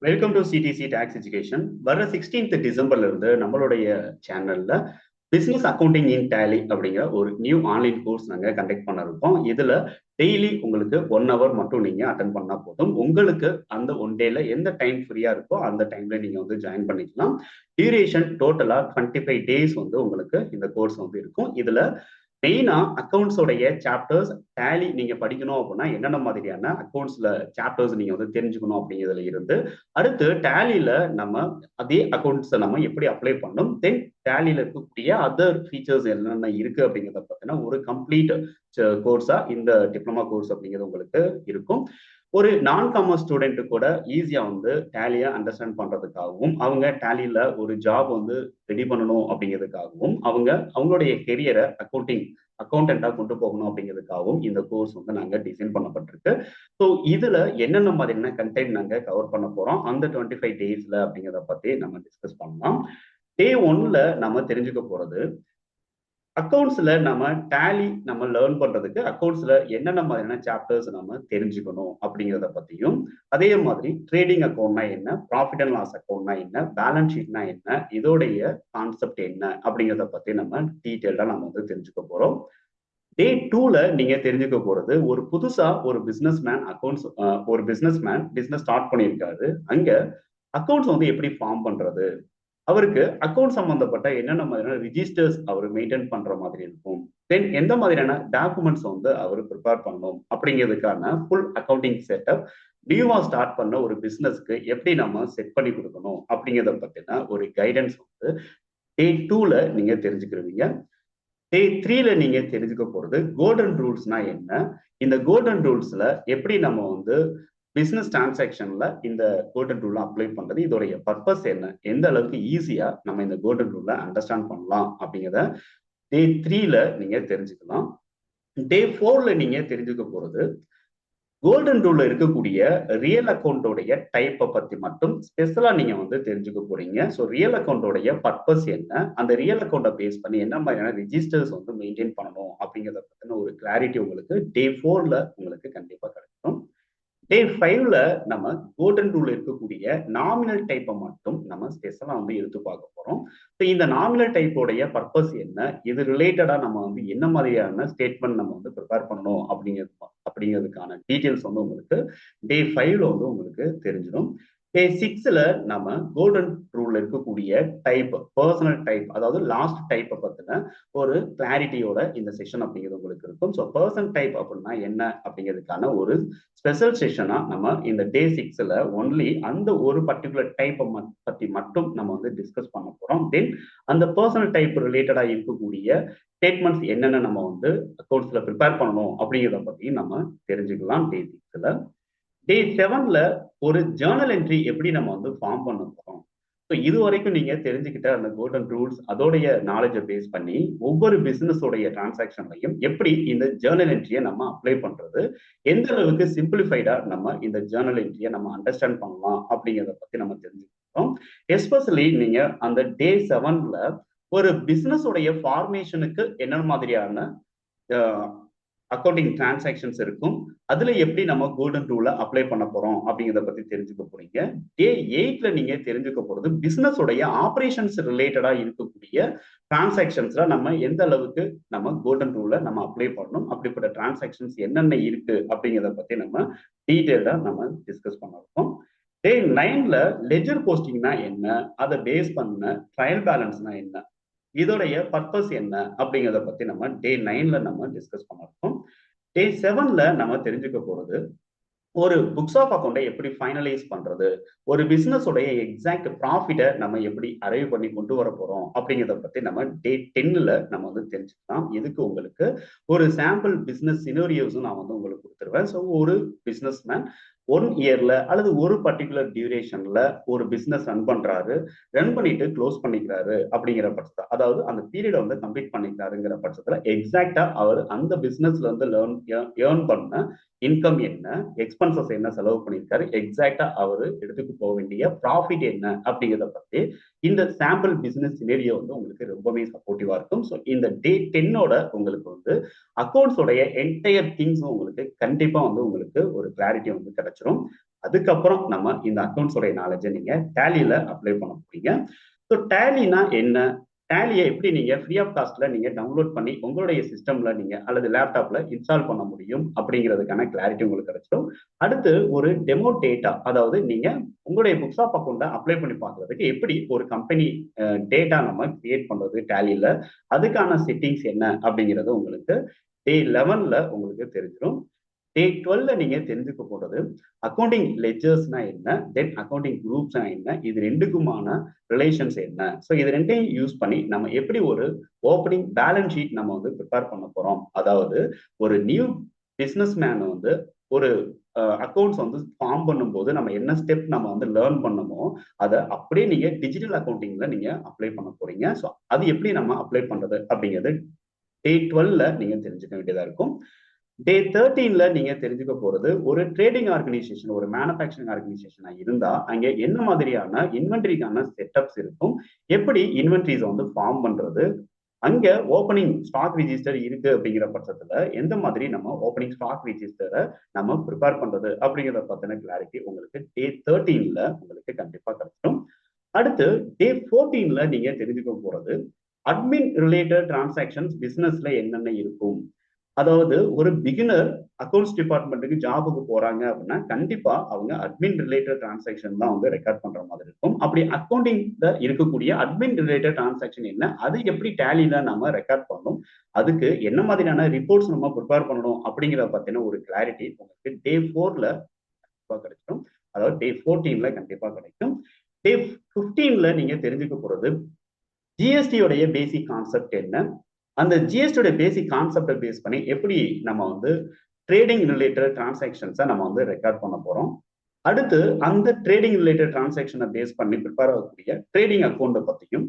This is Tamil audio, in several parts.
Welcome to CDC tax education. வர 16th டிசம்பர்ல இருந்து நம்மளுடைய சேனல்ல பிசினஸ் அக்கௌண்டிங் இன் டேலி அப்படிங்கிற ஒரு நியூ ஆன்லைன் கோர்ஸ் நாங்கள் கண்டக்ட் பண்ண இருக்கோம். இதுல டெய்லி உங்களுக்கு 1 hour மட்டும் நீங்க அட்டன் பண்ணா போதும். உங்களுக்கு அந்த ஒன் டேல எந்த டைம் ஃப்ரீயா இருக்கோ அந்த டைம்ல நீங்க வந்து ஜாயின் பண்ணிக்கலாம். டியூரேஷன் டோட்டலா 25 days வந்து உங்களுக்கு இந்த கோர்ஸ் வந்து இருக்கும். இதுல மெயினா அக்கௌண்ட்ஸோடைய சாப்டர்ஸ் டேலி நீங்க படிக்கணும் அப்படின்னா என்னென்ன மாதிரியான அக்கௌண்ட்ஸ்ல சாப்டர்ஸ் நீங்க வந்து தெரிஞ்சுக்கணும் அப்படிங்கிறதுல இருந்து அடுத்து டேலியில நம்ம அதே அக்கௌண்ட்ஸை நம்ம எப்படி அப்ளை பண்ணணும், தென் டேலியில இருக்கக்கூடிய அதர் ஃபீச்சர்ஸ் என்னென்ன இருக்கு அப்படிங்கிறத பார்த்தீங்கன்னா ஒரு கம்ப்ளீட் கோர்ஸா இந்த டிப்ளமா கோர்ஸ் அப்படிங்கிறது உங்களுக்கு இருக்கும். ஒரு நான் காமர்ஸ் ஸ்டூடெண்ட் கூட ஈஸியா வந்து டேலியை அண்டர்ஸ்டாண்ட் பண்றதுக்காகவும் அவங்க டேலியில ஒரு ஜாப் வந்து ரெடி பண்ணணும் அப்படிங்கிறதுக்காகவும் அவங்களுடைய கெரியரை அக்கௌண்டண்டா கொண்டு போகணும் அப்படிங்கிறதுக்காகவும் இந்த கோர்ஸ் வந்து நாங்க டிசைன் பண்ணப்பட்டிருக்கு. ஸோ இதுல என்னென்ன மாதிரியான கண்டென்ட் நாங்க கவர் பண்ண போறோம் அந்த 25 daysல அப்படிங்கிறத பத்தி நம்ம டிஸ்கஸ் பண்ணலாம். டே 1ல நம்ம தெரிஞ்சுக்க போறது அக்கௌண்ட்ஸ்ல நம்ம டேலி நம்ம லேர்ன் பண்றதுக்கு அக்கௌண்ட்ஸ்ல என்னென்ன மாதிரியான சாப்டர்ஸ் நம்ம தெரிஞ்சுக்கணும் அப்படிங்கிறத பத்தியும், அதே மாதிரி ட்ரேடிங் அக்கௌண்ட்னா என்ன, ப்ராஃபிட் அண்ட் லாஸ் அக்கௌண்ட்னா என்ன, பேலன்ஸ் ஷீட்னா என்ன, இதோடைய கான்செப்ட் என்ன அப்படிங்கிறத பத்தி நம்ம டீட்டெயில்டா நம்ம வந்து தெரிஞ்சுக்க போறோம். டே 2ல நீங்க தெரிஞ்சுக்க போறது ஒரு புதுசா ஒரு பிசினஸ் மேன் பிசினஸ் ஸ்டார்ட் பண்ணியிருக்காரு. அங்க அக்கௌண்ட்ஸ் வந்து எப்படி ஃபார்ம் பண்றது, அவருக்கு அக்கௌண்ட் சம்பந்தப்பட்ட என்னென்ன மாதிரியான ரிஜிஸ்டர்ஸ் அவர் மெயின்டைன் பண்ற மாதிரி இருக்கும், தென் எந்த மாதிரியான டாக்குமெண்ட்ஸ் வந்து அவர் ப்ரிப்பேர் பண்ணணும் அப்படிங்கிறதுக்கான ஃபுல் அக்கௌண்டிங் செட்டப் நியூவா ஸ்டார்ட் பண்ண ஒரு பிசினஸ்க்கு எப்படி நம்ம செட் பண்ணி கொடுக்கணும் அப்படிங்கிறத பத்தின ஒரு கைடன்ஸ் வந்து டே 2ல நீங்க தெரிஞ்சுக்கிருவீங்க. டே 3ல நீங்க தெரிஞ்சுக்க போறது கோல்டன் ரூல்ஸ்னா என்ன, இந்த கோல்டன் ரூல்ஸ்ல எப்படி நம்ம வந்து பிசினஸ் டிரான்சாக்ஷன்ல இந்த கோல்டன் ரூல் அப்ளை பண்றது, இதோடைய பர்பஸ் என்ன, எந்த அளவுக்கு ஈஸியா நம்ம இந்த கோல்டன் ரூல்ல அண்டர்ஸ்டாண்ட் பண்ணலாம் அப்படிங்கிறத டே 3ல நீங்க தெரிஞ்சுக்கலாம். டே 4ல நீங்க தெரிஞ்சுக்க போறது கோல்டன் ரூல்ல இருக்கக்கூடிய ரியல் அக்கௌண்டோடைய டைப்பை பத்தி மட்டும் ஸ்பெஷலா நீங்க வந்து தெரிஞ்சுக்க போறீங்க. ஸோ ரியல் அக்கௌண்டோடைய பர்பஸ் என்ன, அந்த ரியல் அக்கௌண்ட்டை பேஸ் பண்ணி என்ன மாதிரியான ரிஜிஸ்டர்ஸ் வந்து மெயின்டைன் பண்ணணும் அப்படிங்கிறத பத்தின ஒரு கிளாரிட்டி உங்களுக்கு டே 4ல உங்களுக்கு கண்டிப்பா கிடைக்கும். டே 5ல நம்ம கோல்டன் ரூல் இருக்கக்கூடிய நாமினல் டைப்பை மட்டும் நம்ம ஸ்பெஷலா வந்து எடுத்து பார்க்க போறோம். ஸோ இந்த நாமினல் டைப்போடைய பர்பஸ் என்ன, இது ரிலேட்டடா நம்ம வந்து என்ன மாதிரியான ஸ்டேட்மெண்ட் நம்ம வந்து ப்ரிப்பேர் பண்ணணும் அப்படிங்கிறதுக்கான டீட்டெயில்ஸ் வந்து உங்களுக்கு டே 5ல வந்து உங்களுக்கு தெரிஞ்சிடும். டே 6ல நம்ம கோல்டன் ரூல்ல இருக்கக்கூடிய டைப், பர்சனல் டைப், அதாவது லாஸ்ட் டைப்பை பத்தின ஒரு கிளாரிட்டியோட இந்த செஷன் அப்படிங்கிறது உங்களுக்கு இருக்கும். ஸோ பர்சன் டைப் அப்படின்னா என்ன அப்படிங்கிறதுக்கான ஒரு ஸ்பெஷல் செஷனா நம்ம இந்த டே 6ல ஒன்லி அந்த ஒரு பர்டிகுலர் டைப்பை பத்தி மட்டும் நம்ம வந்து டிஸ்கஸ் பண்ண போறோம். தென் அந்த பர்சனல் டைப் ரிலேட்டடா இருக்கக்கூடிய ஸ்டேட்மெண்ட்ஸ் என்னென்ன நம்ம வந்து அக்கௌண்ட்ஸ்ல ப்ரிப்பேர் பண்ணணும் அப்படிங்கிறத பத்தி நம்ம தெரிஞ்சுக்கலாம் டே 6ல. டே 7ல ஒரு ஜேர்னல் என்ட்ரி எப்படி நம்ம வந்து ஃபார்ம் பண்ண போறோம். ஸோ இது வரைக்கும் நீங்க தெரிஞ்சுக்கிட்ட அந்த கோல்டன் ரூல்ஸ் அதோடைய நாலேஜை பேஸ் பண்ணி ஒவ்வொரு பிசினஸோடைய டிரான்சாக்ஷன்லையும் எப்படி இந்த ஜேர்னல் என்ட்ரியை நம்ம அப்ளை பண்றது, எந்த அளவுக்கு சிம்பிளிஃபைடா நம்ம இந்த ஜேர்னல் என்ட்ரியை நம்ம அண்டர்ஸ்டாண்ட் பண்ணலாம் அப்படிங்கிறத பத்தி நம்ம தெரிஞ்சுக்கிறோம். எஸ்பெஷலி நீங்க அந்த டே 7ல ஒரு பிசினஸோடைய ஃபார்மேஷனுக்கு என்ன மாதிரியான அக்கௌண்டிங் டிரான்சாக்ஷன்ஸ் இருக்கும், அதுல எப்படி நம்ம கோல்டன் ரூல அப்ளை பண்ண போறோம் அப்படிங்கிறத பத்தி தெரிஞ்சுக்க போறீங்க. டே 8ல நீங்க தெரிஞ்சுக்க போறது பிசினஸ் உடைய ஆபரேஷன்ஸ் ரிலேட்டடா இருக்கக்கூடிய டிரான்சாக்ஷன்ஸ்ல நம்ம எந்த அளவுக்கு நம்ம கோல்டன் ரூல நம்ம அப்ளை பண்ணணும், அப்படிப்பட்ட டிரான்சாக்ஷன்ஸ் என்னென்ன இருக்கு அப்படிங்கிறத பத்தி நம்ம டீட்டெயிலா நம்ம டிஸ்கஸ் பண்ண இருக்கோம். டே 9ல லெஜர் போஸ்டிங்னா என்ன, அதை பேஸ் பண்ண ட்ரையல் பேலன்ஸ்னா என்ன, இதோடைய பர்பஸ் என்ன அப்படிங்கிறத பத்தி நம்ம டே 9ல நம்ம டிஸ்கஸ் பண்ணிருக்கோம். டே 7ல நம்ம தெரிஞ்சுக்க போறது ஒரு புக்ஸ் ஆஃப் அக்கௌண்ட்டை எப்படி ஃபைனலைஸ் பண்றது, ஒரு பிசினஸ் உடைய எக்ஸாக்ட் ப்ராஃபிட்டை நம்ம எப்படி அரைவ் பண்ணி கொண்டு வர போறோம் அப்படிங்கிறத பத்தி நம்ம டே 10ல நம்ம வந்து தெரிஞ்சுக்கலாம். இதுக்கு உங்களுக்கு ஒரு சாம்பிள் பிசினஸ் சினோரியோஸும் நான் வந்து உங்களுக்கு கொடுத்துருவேன். ஸோ ஒரு பிசினஸ் மேன் 1 இயர்ல அல்லது ஒரு பர்டிகுலர் டியூரேஷன்ல ஒரு பிசினஸ் ரன் பண்ணிட்டு க்ளோஸ் பண்ணிக்கிறாரு அப்படிங்கிற பட்சத்தை, அதாவது அந்த பீரியட் வந்து கம்ப்ளீட் பண்ணிக்கிறாருங்கிற பட்சத்துல எக்ஸாக்டா அவர் அந்த பிசினஸ்ல வந்து ஏர்ன் பண்ண இன்கம் என்ன, எக்ஸ்பென்சஸ் என்ன செலவு பண்ணியிருக்காரு, எக்ஸாக்டா அவரு எடுத்துட்டு போக வேண்டிய ப்ராஃபிட் என்ன அப்படிங்கிறத பத்தி இந்த சாம்பிள் பிசினஸ் சினேரியோ வந்து உங்களுக்கு ரொம்பவே சப்போர்ட்டிவா இருக்கும். ஸோ இந்த டே 10ஓட உங்களுக்கு வந்து அக்கௌண்ட்ஸோடைய என்டையர் திங்ஸ் உங்களுக்கு கண்டிப்பா வந்து உங்களுக்கு ஒரு கிளாரிட்டி வந்து கிடைச்சிரும். அதுக்கப்புறம் நம்ம இந்த அக்கௌண்ட்ஸோடைய நாலேஜை நீங்க டேலியில அப்ளை பண்ண போறீங்க. ஸோ டேலினா என்ன, டேலியை எப்படி நீங்க ஃப்ரீ ஆஃப் காஸ்ட்ல நீங்க டவுன்லோட் பண்ணி உங்களுடைய சிஸ்டம்ல நீங்க அல்லது லேப்டாப்ல இன்ஸ்டால் பண்ண முடியும் அப்படிங்கிறதுக்கான கிளாரிட்டி உங்களுக்கு கிடைச்சிடும். அடுத்து ஒரு டெமோ டேட்டா, அதாவது நீங்க உங்களுடைய புக்ஸ் ஆஃப் அக்கௌண்ட்டை அப்ளை பண்ணி பார்க்கறதுக்கு எப்படி ஒரு கம்பெனி டேட்டா நம்ம கிரியேட் பண்றது டேலியில, அதுக்கான செட்டிங்ஸ் என்ன அப்படிங்கிறது உங்களுக்கு டே 11ல உங்களுக்கு தெரிஞ்சிடும். டே 12ல நீங்க தெரிஞ்சுக்க போறது அக்கௌண்டிங் லெஜர்ஸ்னா என்ன, தென் அக்கௌண்டிங் குரூப்ஸ்னா என்ன, இது ரெண்டுக்குமான ரிலேஷன்ஸ் என்ன. ஸோ இது ரெண்டையும் யூஸ் பண்ணி நம்ம எப்படி ஒரு ஓப்பனிங் பேலன்ஸ் ஷீட் நம்ம வந்து ப்ரிப்பேர் பண்ண போறோம். அதாவது ஒரு நியூ பிசினஸ் மேன் வந்து ஒரு அக்கௌண்ட்ஸ் வந்து ஃபார்ம் பண்ணும்போது நம்ம என்ன ஸ்டெப் நம்ம வந்து லேர்ன் பண்ணமோ அதை அப்படியே நீங்க டிஜிட்டல் அக்கௌண்டிங்ல நீங்க அப்ளை பண்ண போறீங்க. ஸோ அது எப்படி நம்ம அப்ளை பண்றது அப்படிங்கிறது டே 12ல நீங்க தெரிஞ்சுக்க வேண்டியதா இருக்கும். டே 13ல நீங்க தெரிஞ்சுக்க போறது ஒரு ட்ரேடிங் ஆர்கனைசேஷன், ஒரு மேனுஃபேக்சரிங் ஆர்கனைசேஷனா இருந்தா அங்க என்ன மாதிரியான இன்வென்ட்ரிக்கான செட்டப்ஸ் இருக்கும், எப்படி இன்வென்ட்ரிஸ் வந்து ஃபார்ம் பண்றது, அங்க ஓப்பனிங் ஸ்டாக் ரிஜிஸ்டர் இருக்கு அப்படிங்கிற பட்சத்துல எந்த மாதிரி நம்ம ஓப்பனிங் ஸ்டாக் ரிஜிஸ்டரை நம்ம ப்ரிப்பேர் பண்றது அப்படிங்கிறத பத்தின கிளாரிட்டி உங்களுக்கு டே 13ல உங்களுக்கு கண்டிப்பா கிடைக்கும். அடுத்து டே 14ல நீங்க தெரிஞ்சுக்க போறது அட்மின் ரிலேட்டட் டிரான்சாக்ஷன்ஸ் பிசினஸ்ல என்னென்ன இருக்கும். அதாவது ஒரு பிகினர் அக்கௌண்ட்ஸ் டிபார்ட்மெண்ட்டுக்கு ஜாபுக்கு போறாங்க அப்படின்னா கண்டிப்பா அவங்க அட்மின் ரிலேட்டட் டிரான்சாக்ஷன் தான் வந்து ரெக்கார்ட் பண்ற மாதிரி இருக்கும். அப்படி அக்கௌண்டிங்ல இருக்கக்கூடிய அட்மின் ரிலேட்டட் டிரான்சாக்ஷன் என்ன, அது எப்படி டேலியில நம்ம ரெக்கார்ட் பண்ணணும், அதுக்கு என்ன மாதிரியான ரிப்போர்ட்ஸ் நம்ம ப்ரிப்பேர் பண்ணணும் அப்படிங்கிறத பத்தின ஒரு கிளாரிட்டி உங்களுக்கு டே 4ல கண்டிப்பா கிடைக்கும். அதாவது டே 14ல கண்டிப்பா கிடைக்கும். டே 15ல நீங்க தெரிஞ்சுக்க போறது ஜிஎஸ்டியோடைய பேசிக் கான்செப்ட் என்ன, அந்த ஜிஎஸ்டியோட பேசிக் கான்செப்டை பேஸ் பண்ணி எப்படி நம்ம வந்து ட்ரேடிங் ரிலேட்டட் டிரான்சாக்ஷன்ஸை நம்ம வந்து ரெக்கார்ட் பண்ண போறோம். அடுத்து அந்த ட்ரேடிங் ரிலேட்டட் டிரான்சாக்ஷனை பேஸ் பண்ணி ப்ரிப்பேர் ஆகக்கூடிய ட்ரேடிங் அக்கௌண்ட்டை பத்தியும்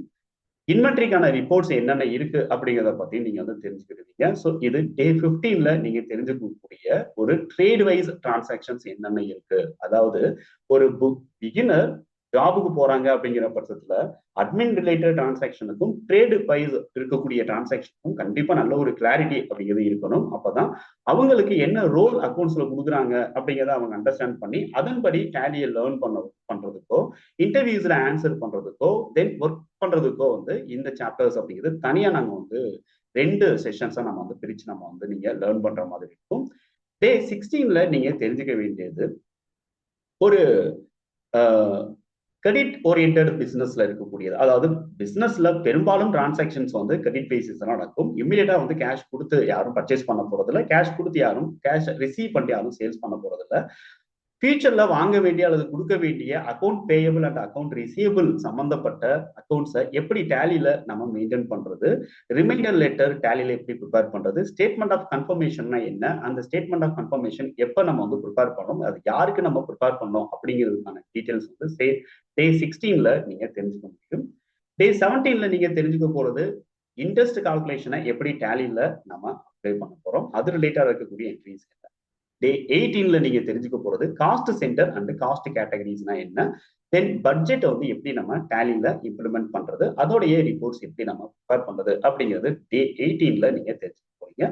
இன்வென்ட்ரிக்கான ரிப்போர்ட்ஸ் என்னென்ன இருக்கு அப்படிங்கிறத பத்தியும் நீங்க வந்து தெரிஞ்சுக்கிடுவீங்க. ஸோ இது டே 15ல நீங்க தெரிஞ்சுக்கக்கூடிய ஒரு ட்ரேட் வைஸ் டிரான்சாக்ஷன்ஸ் என்னென்ன இருக்கு. அதாவது ஒரு பிகினர் ஜாபுக்கு போறாங்க அப்படிங்கிற பட்சத்துல அட்மின் ரிலேட்டட் டிரான்சாக்ஷனுக்கும் ட்ரேடு வைஸ் இருக்கக்கூடிய டிரான்சாக்ஷனுக்கும் கண்டிப்பா நல்ல ஒரு கிளாரிட்டி அப்படிங்கிறது இருக்கணும். அப்பதான் அவங்களுக்கு என்ன ரோல் அக்கௌண்ட்ஸ்ல கொடுக்குறாங்க அப்படிங்கிறத அவங்க அண்டர்ஸ்டாண்ட் பண்ணி அதன்படி டேலியை லேர்ன் பண்றதுக்கோ, இன்டர்வியூஸ்ல ஆன்சர் பண்றதுக்கோ, தென் ஒர்க் பண்றதுக்கோ வந்து இந்த சாப்டர்ஸ் அப்படிங்கிறது தனியா நாங்க வந்து 2 செஷன்ஸா நம்ம வந்து பிரிச்சு நம்ம வந்து நீங்க லேர்ன் பண்ற மாதிரி இருக்கும். டே 16ல நீங்க தெரிஞ்சுக்க வேண்டியது ஒரு கிரெடிட் ஓரியன்ட் பிசினஸ்ல இருக்கக்கூடியது. அதாவது பிசினஸ்ல பெரும்பாலும் டிரான்சாக்ஷன்ஸ் வந்து கிரெடிட் பேசிஸ் நடக்கும். இம்மிடியட்டா வந்து கேஷ் கொடுத்து யாரும் பர்ச்சேஸ் பண்ண போறது இல்லை, கேஷ் கொடுத்து யாரும் கேஷ் ரிசீவ் பண்ணி யாரும் சேல்ஸ் பண்ண போறது இல்லை. ஃபியூச்சர்ல வாங்க வேண்டிய அல்லது கொடுக்க வேண்டிய account payable and account receivable சம்பந்தப்பட்ட அக்கௌண்ட்ஸை எப்படி டேலியில நம்ம மெயின்டைன் பண்றது, ரிமைண்டர் லெட்டர் டேலியில எப்படி ப்ரிப்பேர் பண்றது, ஸ்டேட்மெண்ட் ஆஃப் கன்ஃபர்மேஷன்னா என்ன, அந்த ஸ்டேட்மெண்ட் ஆஃப் கன்ஃபர்மேஷன் எப்போ நம்ம வந்து ப்ரிப்பேர் பண்ணணும், அது யாருக்கு நம்ம ப்ரிப்பேர் பண்ணோம் அப்படிங்கிறதுக்கான டீடைல்ஸ் வந்து டே 16ல நீங்க தெரிஞ்சுக்க முடியும். டே 17ல நீங்க தெரிஞ்சுக்க போறது இன்ட்ரெஸ்ட் கால்குலேஷனை எப்படி டேலியில நம்ம அப்ளை பண்ண போறோம், அது ரிலேட்டா இருக்கக்கூடிய என்ட்ரிஸ் என்ன. டே 18ல நீங்க தெரிஞ்சுக்க போறது காஸ்ட் சென்டர் அண்ட் காஸ்ட் கேட்டகரிஸ்னா என்ன, தென் பட்ஜெட் வந்து எப்படி நம்ம டேலியில இம்ப்ளிமெண்ட் பண்றது, அதோடைய ரிப்போர்ட்ஸ் எப்படி நம்ம ப்ரிப்பேர் பண்றது அப்படிங்கிறது டே 18ல நீங்க தெரிஞ்சுக்க போறீங்க.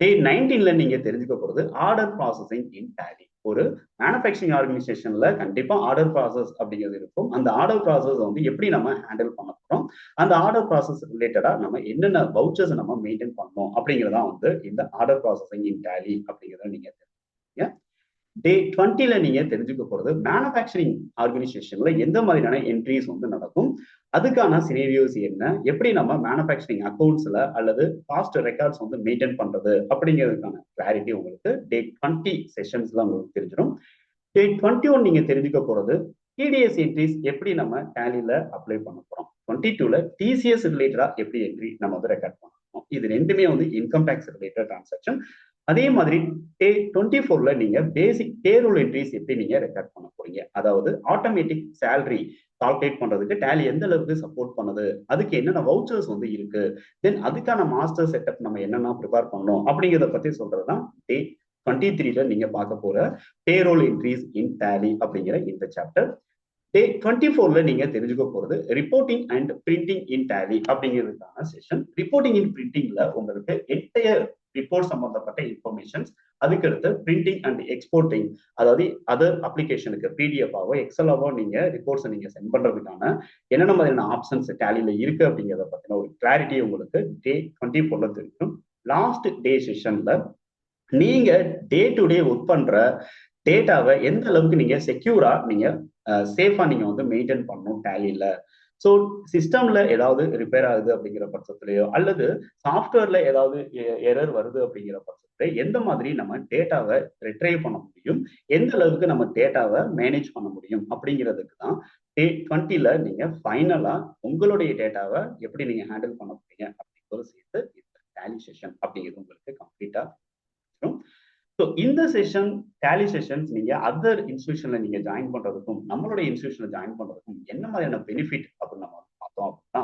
டே 19ல நீங்க தெரிஞ்சுக்க போறது ஆர்டர் ப்ராசஸிங் இன் டேலி. ஒரு மேனுஃபேக்சரிங் ஆர்கனைசேஷன்ல கண்டிப்பா ஆர்டர் ப்ராசஸ் அப்படிங்கிறது இருக்கும். அந்த ஆர்டர் ப்ராசஸ் வந்து எப்படி நம்ம ஹேண்டில் பண்ண போறோம், அந்த ஆர்டர் ப்ராசஸ் ரிலேட்டடா நம்ம என்னென்ன வவுச்சர்ஸ் நம்ம மெயின்டைன் பண்ணணும் அப்படிங்கிறதா வந்து இந்த ஆர்டர் ப்ராசஸிங் இன் டேலி அப்படிங்கிறத நீங்க டே 20ல நீங்க தெரிஞ்சுக்க போறது மேனுஃபேக்சரிங் ஆர்கனைசேஷன்ல எந்த மாதிரியான என்ட்ரிஸ் வந்து நடக்கும், அதுக்கான சினேரியோஸ் என்ன, எப்படி நம்ம மேனுஃபேக்சரிங் அக்கௌண்ட்ஸ்ல அல்லது காஸ்ட் ரெக்கார்ட்ஸ் வந்து மெயின்டைன் பண்றது அப்படிங்கிறதுக்கான கிளாரிட்டி உங்களுக்கு டே 20 செஷன்ஸ்ல உங்களுக்கு தெரிஞ்சிடும். டே 21 நீங்க தெரிஞ்சுக்க போறது டிடிஎஸ் என்ட்ரிஸ் எப்படி நம்ம டேலியில அப்ளை பண்ண போறோம். 22ல டிசிஎஸ் ரிலேட்டடா எப்படி என்ட்ரி நம்ம வந்து ரெக்கார்ட் பண்ணணும். இது ரெண்டுமே வந்து இன்கம் டேக்ஸ் ரிலேட்டட் டிரான்சாக்ஷன். அதே மாதிரி டே 24ல நீங்க பேசிக் பேரோல் என்ட்ரிஸ் எப்படி நீங்க ரெக்கார்ட் பண்ண போறீங்க. அதாவது ஆட்டோமேட்டிக் சேலரி கால்குலேட் பண்றதுக்கு டேலி எந்த அளவுக்கு சப்போர்ட் பண்ணுது, அதுக்கு என்னென்ன வவுச்சர்ஸ் வந்து இருக்கு, தென் அதுக்கான மாஸ்டர் செட்டப் நம்ம என்னென்ன ப்ரிப்பேர் பண்ணணும் அப்படிங்கிறத பத்தி சொல்றதுதான் டே 23ல நீங்க பார்க்க போற பேரோல் என்ட்ரிஸ் இன் டேலி அப்படிங்கிற இந்த சாப்டர். டே 24ல நீங்க தெரிஞ்சுக்க போறது reporting and printing in Tally அப்படிங்கிறதுக்கான செஷன். ரிப்போர்ட்டிங் இன் பிரிண்டிங்ல உங்களுக்கு என்டையர் ரிப்போர்ட் சம்பந்தப்பட்ட இன்ஃபர்மேஷன்ஸ் அதுக்கடுத்து பிரிண்டிங் அண்ட் எக்ஸ்போர்ட்டிங், அதாவது அதர் அப்ளிகேஷனுக்கு பிடிஎஃபாவோ எக்ஸலாவோ நீங்க ரிப்போர்ட்ஸை நீங்க சென்ட் பண்றதுக்கான என்னென்ன மாதிரியான ஆப்ஷன்ஸ் டேலியில இருக்கு அப்படிங்கிறத பத்தின ஒரு கிளாரிட்டி உங்களுக்கு டே 24ல தெரியும். லாஸ்ட் டே செஷன்ல நீங்க டே டு டே ஒர்க் பண்ற டேட்டாவை எந்த அளவுக்கு நீங்க செக்யூரா நீங்க சேஃபா நீங்க வந்து மெயின்டைன் பண்ணணும் டேலியில. ஸோ சிஸ்டம்ல ஏதாவது ரிப்பேர் ஆகுது அப்படிங்கிற பட்சத்துலயோ அல்லது சாஃப்ட்வேர்ல ஏதாவது எரர் வருது அப்படிங்கிற பட்சத்துல எந்த மாதிரி நம்ம டேட்டாவை ரிட்ரைவ் பண்ண முடியும், எந்த அளவுக்கு நம்ம டேட்டாவை மேனேஜ் பண்ண முடியும் அப்படிங்கிறதுக்கு தான் டே 20ல நீங்க ஃபைனலா உங்களுடைய டேட்டாவை எப்படி நீங்க ஹேண்டில் பண்ண போறீங்க அப்படிங்கிறது சேர்த்து இந்த டேலி செஷன் அப்படிங்கிறது உங்களுக்கு கம்ப்ளீட்டா. ஸோ இந்த செஷன் டேலி செஷன்ஸ் நீங்க அதர் இன்ஸ்டிடியூஷன்ல நீங்க ஜாயின் பண்றதுக்கும் நம்மளுடைய இன்ஸ்டிடியூஷன்ல ஜாயின் பண்றதுக்கும் என்ன மாதிரியான பெனிஃபிட் அப்படின்னு நம்ம பார்த்தோம் அப்படின்னா,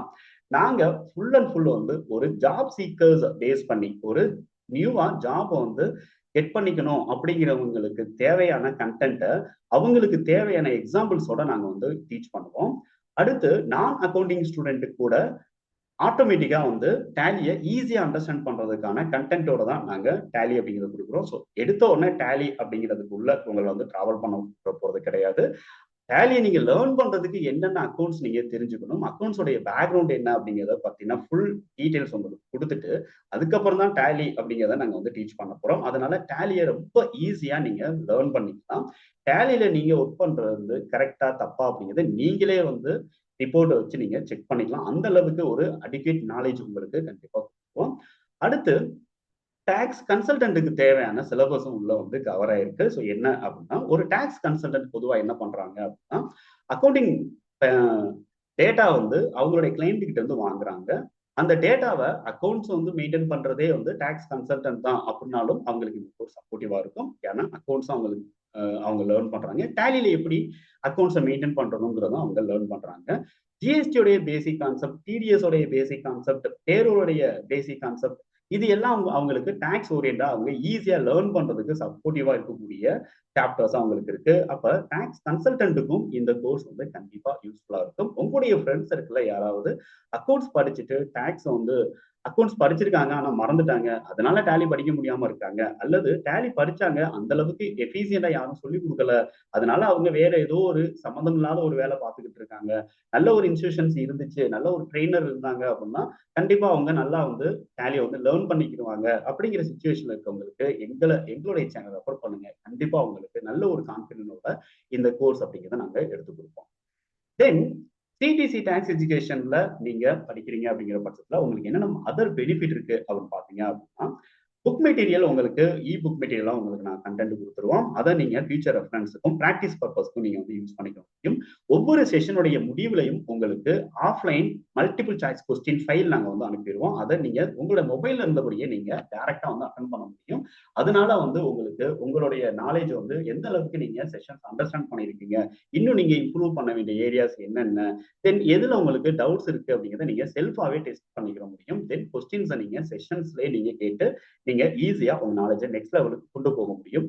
நாங்க ஃபுல் அண்ட் ஃபுல் வந்து ஒரு ஜாப் சீக்கர்ஸ் பேஸ் பண்ணி ஒரு நியூவா ஜாப் வந்து கெட் பண்ணிக்கணும் அப்படிங்கிறவங்களுக்கு தேவையான கண்டென்ட்டை அவங்களுக்கு தேவையான எக்ஸாம்பிள்ஸோட நாங்க வந்து டீச் பண்ணுவோம். அடுத்து நான் அக்கௌண்டிங் ஸ்டூடெண்ட்டுக்கு கூட ஆட்டோமேட்டிக்கா வந்து டேலியை ஈஸியா அண்டர்ஸ்டாண்ட் பண்றதுக்கான கண்டென்ட்டோட தான் நாங்க டேலி அப்படிங்கிறது கொடுக்குறோம். ஸோ எடுத்த உடனே டேலி அப்படிங்கிறதுக்குள்ள உங்களை வந்து டிராவல் பண்ண போறது கிடையாது. டேலியை நீங்க லேர்ன் பண்றதுக்கு என்னென்ன அக்கௌண்ட்ஸ் நீங்க தெரிஞ்சுக்கணும், அக்கௌண்ட்ஸோடைய பேக்ரவுண்ட் என்ன அப்படிங்கிறத பத்தினா ஃபுல் டீடைல்ஸ் உங்களுக்கு கொடுத்துட்டு அதுக்கப்புறம் தான் டேலி அப்படிங்கிறத நாங்க வந்து டீச் பண்ண போறோம். அதனால டேலியை ரொம்ப ஈஸியா நீங்க லேர்ன் பண்ணிக்கலாம். டேலியில நீங்க ஒர்க் பண்றது கரெக்டா தப்பா அப்படிங்கிறத நீங்களே வந்து ரிப்போர்ட்டை வச்சு நீங்க செக் பண்ணிக்கலாம். அந்த அளவுக்கு ஒரு அடிக்வேட் நாலேஜ் உங்களுக்கு கண்டிப்பா கொடுப்போம். அடுத்து டாக்ஸ் கன்சல்டன்ட்டுக்கு தேவையான சிலபஸும் உள்ள வந்து கவர் ஆயிருக்கு. ஸோ என்ன அப்படின்னா, ஒரு டாக்ஸ் கன்சல்டன்ட் பொதுவா என்ன பண்றாங்க அப்படின்னா, அக்கௌண்டிங் டேட்டா வந்து அவங்களுடைய கிளைண்ட் கிட்ட இருந்து வாங்குறாங்க. அந்த டேட்டாவை அக்கௌண்ட்ஸ் வந்து மெயின்டைன் பண்றதே வந்து டாக்ஸ் கன்சல்டன்ட் தான் அப்படின்னாலும் அவங்களுக்கு இந்த கோர்ஸ் சப்போர்ட்டிவா இருக்கும். ஏன்னா அக்கௌண்ட்ஸ் அவங்களுக்கு அவங்க லேர்ன் பண்றாங்க. டேலியில எப்படி அக்கௌண்ட்ஸை மெயின்டைன் பண்றதுங்கிறத அவங்க லேர்ன் பண்றாங்க. ஜிஎஸ்டியோடைய பேசிக் கான்செப்ட், டிடிஎஸ் உடைய பேசிக் கான்செப்ட், பேரோடைய பேசிக் கான்செப்ட், இது எல்லாம் அவங்களுக்கு டாக்ஸ் ஓரியண்டா அவங்க ஈஸியா லேர்ன் பண்றதுக்கு சப்போர்ட்டிவா இருக்கக்கூடிய சாப்டர்ஸ் அவங்களுக்கு இருக்கு. அப்ப டாக்ஸ் கன்சல்டன்ட்டுக்கும் இந்த கோர்ஸ் வந்து கண்டிப்பா யூஸ்ஃபுல்லா இருக்கும். உங்களுடைய ஃப்ரெண்ட்ஸ் சர்க்கிள்ல யாராவது அக்கௌண்ட்ஸ் படிச்சுட்டு டாக்ஸ் வந்து அக்கௌண்ட்ஸ் படிச்சிருக்காங்க ஆனா மறந்துட்டாங்க, அதனால டேலி படிக்க முடியாம இருக்காங்க, அல்லது டேலி படிச்சாங்க அந்த அளவுக்கு எஃபிசியண்டா யாரும் சொல்லி கொடுக்கல, அதனால அவங்க வேற ஏதோ ஒரு சம்மந்தம் இல்லாத ஒரு வேலை பார்த்துக்கிட்டு இருக்காங்க, நல்ல ஒரு இன்ஸ்டிடியூஷன்ஸ் இருந்துச்சு, நல்ல ஒரு ட்ரெயினர் இருந்தாங்க அப்படின்னா கண்டிப்பா அவங்க நல்லா வந்து டேலியை வந்து லேர்ன் பண்ணிக்கிடுவாங்க. அப்படிங்கிற சுச்சுவேஷன்ல இருக்கவங்களுக்கு எங்களுடைய சேனல் ரெஃபர் பண்ணுங்க. கண்டிப்பா உங்களுக்கு நல்ல ஒரு கான்பிடன்டோட இந்த கோர்ஸ் அப்படிங்கிறத நாங்க எடுத்து கொடுப்போம். தென் சிடிசி டாக்ஸ் எஜுகேஷன்ல நீங்க படிக்கிறீங்க அப்படிங்கிற பட்சத்துல உங்களுக்கு என்னென்ன அதர் பெனிஃபிட் இருக்கு அப்படின்னு பாத்தீங்க அப்படின்னா, புக் மெட்டீரியல் உங்களுக்கு புக் மெட்டீரியலா உங்களுக்கு நான் கண்டென்ட் கொடுத்துருவோம். அதை நீங்க ஃபியூச்சர் ரெஃபரன்ஸுக்கும் பிராக்டிஸ் பர்பஸ்க்கும் நீங்க வந்து யூஸ் பண்ணிக்க முடியும். ஒவ்வொரு செஷனுடைய முடிவுலையும் உங்களுக்கு offline multiple choice question file நாங்க வந்து அனுப்பிடுவோம். அதை நீங்க உங்களோட மொபைல்ல இருந்தபடியே நீங்க டைரக்டா வந்து அட்டன் பண்ண முடியும். அதனால வந்து உங்களுக்கு உங்களுடைய நாலேஜ் வந்து எந்த அளவுக்கு நீங்க செஷன்ஸ் அண்டர்ஸ்டாண்ட் பண்ணிருக்கீங்க, இன்னும் நீங்க இம்ப்ரூவ் பண்ண வேண்டிய ஏரியாஸ் என்னென்ன, தென் எதுல உங்களுக்கு டவுட்ஸ் இருக்கு அப்படிங்கிறத நீங்க செல்ஃபாவே டெஸ்ட் பண்ணிக்கிற முடியும். தென் கொஸ்டின்ஸை நீங்க செஷன்ஸ்லயே நீங்க கேட்டு நீங்க ஈஸியா உங்க நாலேஜை நெக்ஸ்ட் லெவலுக்கு கொண்டு போக முடியும்.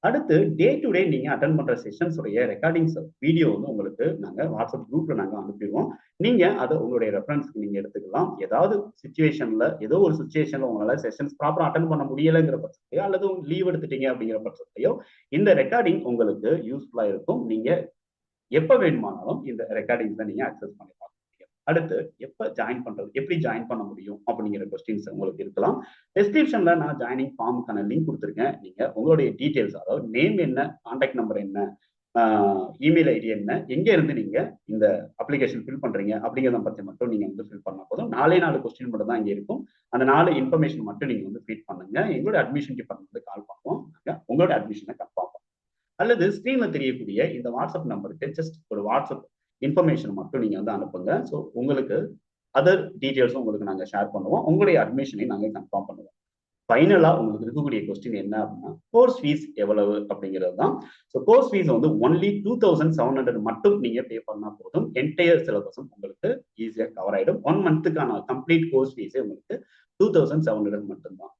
அடுத்து டே டு டே நீங்க அட்டன் பண்ற செஷன்ஸ் உடைய ரெக்கார்டிங்ஸ் வீடியோ வந்து உங்களுக்கு நாங்க வாட்ஸ்அப் குரூப்ல நாங்க அனுப்பிடுவோம். நீங்க அதை உங்களுடைய ரெஃபரன்ஸ்க்கு நீங்க எடுத்துக்கலாம். ஏதாவது சுச்சுவேஷன்ல ஏதோ ஒரு சுச்சுவேஷன்ல உங்களால செஷன்ஸ் ப்ராப்பரா அட்டன் பண்ண முடியலைங்கிற பட்சத்தையோ அல்லது லீவ் எடுத்துட்டீங்க அப்படிங்கிற பட்சத்தையோ இந்த ரெக்கார்டிங் உங்களுக்கு யூஸ்ஃபுல்லா இருக்கும். நீங்க எப்ப வேணுமானாலும் இந்த ரெக்கார்டிங்ஸ் நீங்க அக்சஸ் பண்ணி பார்க்க முடியும். அடுத்து எப்ப ஜாயின் பண்றது, எப்படி ஜாயின் பண்ண முடியும் அப்படிங்கிற கொஸ்டின்ஸ் உங்களுக்கு இருக்கலாம். டிஸ்கிரிப்ஷன்ல நான் ஜாயினிங் ஃபார்முக்கான லிங்க் கொடுத்துருக்கேன். நீங்க உங்களுடைய டீடைல்ஸ், அதாவது நேம் என்ன, கான்டாக்ட் நம்பர் என்ன, இமெயில் ஐடி என்ன, எங்க இருந்து நீங்க இந்த அப்ளிகேஷன் ஃபில் பண்றீங்க அப்படிங்கிறத பத்தி மட்டும் நீங்க வந்து ஃபில் பண்ணா போதும். 4 கொஸ்டின் மட்டும் தான் இங்க இருக்கும். அந்த 4 இன்ஃபர்மேஷன் மட்டும் நீங்க வந்து ஃபீட் பண்ணுங்க. எங்களோட அட்மிஷன் டிபார்ட்மெண்ட் கால் பண்ணுவோம். உங்களோட அட்மிஷனை கன்ஃபார்ம் பண்ணுவோம். அல்லது ஸ்கிரீன்ல தெரியக்கூடிய இந்த வாட்ஸ்அப் நம்பருக்கு ஜஸ்ட் ஒரு வாட்ஸ்அப் இன்ஃபர்மேஷன் மட்டும் நீங்க வந்து அனுப்புங்க. ஸோ உங்களுக்கு அதர் டீடைல்ஸும் உங்களுக்கு நாங்க ஷேர் பண்ணுவோம். உங்களுடைய அட்மிஷனை நாங்க கன்ஃபார்ம் பண்ணுவோம். ஃபைனலா உங்களுக்கு இருக்கக்கூடிய கொஸ்டின் என்ன அப்படின்னா, கோர்ஸ் ஃபீஸ் எவ்வளவு அப்படிங்கிறது தான். ஸோ கோர்ஸ் ஃபீஸ் வந்து ஒன்லி 2700 மட்டும் நீங்க பே பண்ணா போதும். என்டையர் சிலபஸும் உங்களுக்கு ஈஸியா கவர் ஆயிடும். 1 மந்த்துக்கான கம்ப்ளீட் கோர்ஸ் ஃபீஸே உங்களுக்கு 2700 மட்டும்தான்.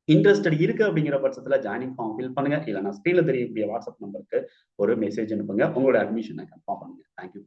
இன்ட்ரெஸ்டட் இருக்கு அப்படிங்கிற பட்சத்துல ஜாயினிங் ஃபார்ம் ஃபில் பண்ணுங்க. இல்லைன்னா ஸ்கிரீன்ல தெரியக்கூடிய வாட்ஸ்அப் நம்பருக்கு ஒரு மெசேஜ் அனுப்புங்க. உங்களோட அட்மிஷனை கன்ஃபார்ம் பண்ணுங்க. தேங்க்யூ.